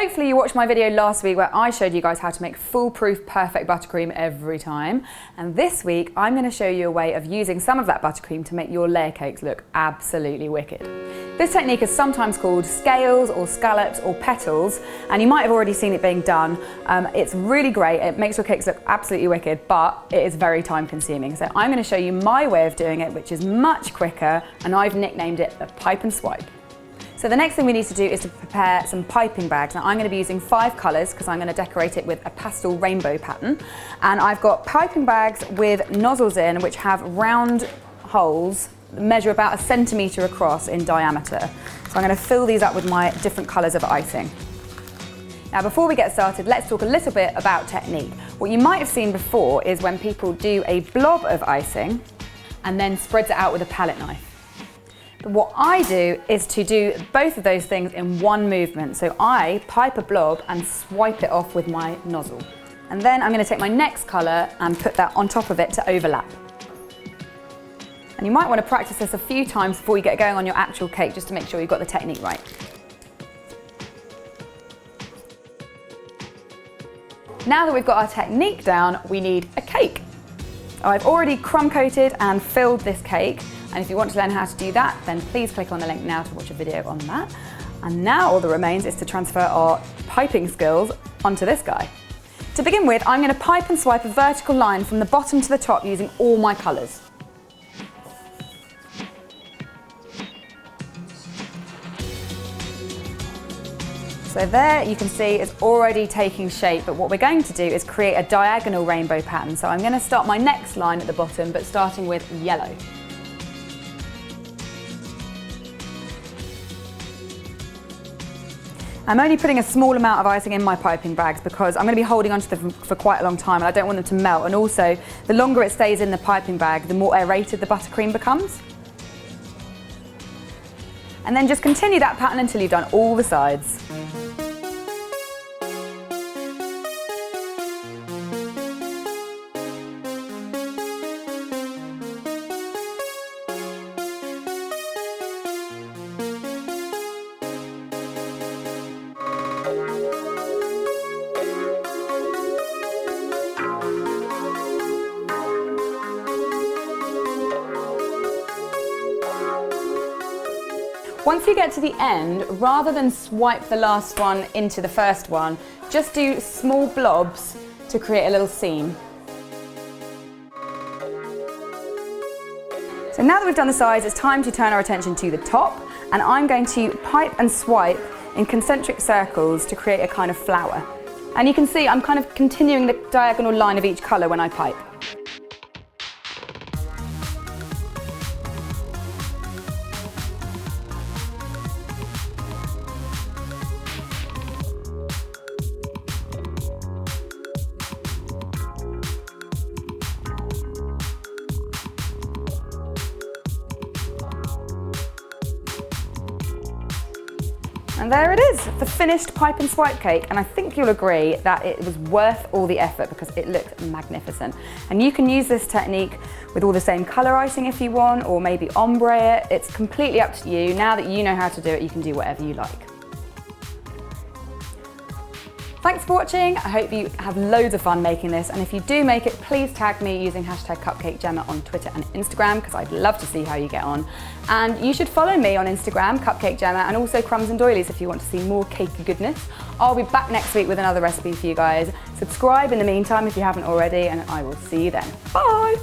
Hopefully you watched my video last week where I showed you guys how to make foolproof perfect buttercream every time. And this week I'm going to show you a way of using some of that buttercream to make your layer cakes look absolutely wicked. This technique is sometimes called scales or scallops or petals, and you might have already seen it being done. It's really great, it makes your cakes look absolutely wicked, but it is very time consuming. So I'm going to show you my way of doing it, which is much quicker, and I've nicknamed it the pipe and swipe. So the next thing we need to do is to prepare some piping bags. Now I'm going to be using 5 colours because I'm going to decorate it with a pastel rainbow pattern. And I've got piping bags with nozzles in which have round holes that measure about 1 centimetre across in diameter. So I'm going to fill these up with my different colours of icing. Now before we get started, let's talk a little bit about technique. What you might have seen before is when people do a blob of icing and then spreads it out with a palette knife. But what I do is to do both of those things in one movement. So I pipe a blob and swipe it off with my nozzle. And then I'm going to take my next colour and put that on top of it to overlap. And you might want to practice this a few times before you get going on your actual cake, just to make sure you've got the technique right. Now that we've got our technique down, we need a cake. I've already crumb coated and filled this cake. And if you want to learn how to do that, then please click on the link now to watch a video on that. And now all that remains is to transfer our piping skills onto this guy. To begin with, I'm going to pipe and swipe a vertical line from the bottom to the top using all my colours. So there you can see it's already taking shape, but what we're going to do is create a diagonal rainbow pattern. So I'm going to start my next line at the bottom, but starting with yellow. I'm only putting a small amount of icing in my piping bags because I'm going to be holding onto them for quite a long time and I don't want them to melt, and also the longer it stays in the piping bag, the more aerated the buttercream becomes. And then just continue that pattern until you've done all the sides. Once you get to the end, rather than swipe the last one into the first one, just do small blobs to create a little seam. So now that we've done the sides, it's time to turn our attention to the top, and I'm going to pipe and swipe in concentric circles to create a kind of flower. And you can see I'm kind of continuing the diagonal line of each colour when I pipe. And there it is, the finished pipe and swipe cake, and I think you'll agree that it was worth all the effort because it looked magnificent. And you can use this technique with all the same colour icing if you want, or maybe ombre it. It's completely up to you. Now that you know how to do it, you can do whatever you like. Thanks for watching. I hope you have loads of fun making this, and if you do make it, please tag me using #Cupcake Jemma on Twitter and Instagram because I'd love to see how you get on. And you should follow me on Instagram, Cupcake Jemma, and also Crumbs Doilies if you want to see more cakey goodness. I'll be back next week with another recipe for you guys. Subscribe in the meantime if you haven't already, and I will see you then. Bye!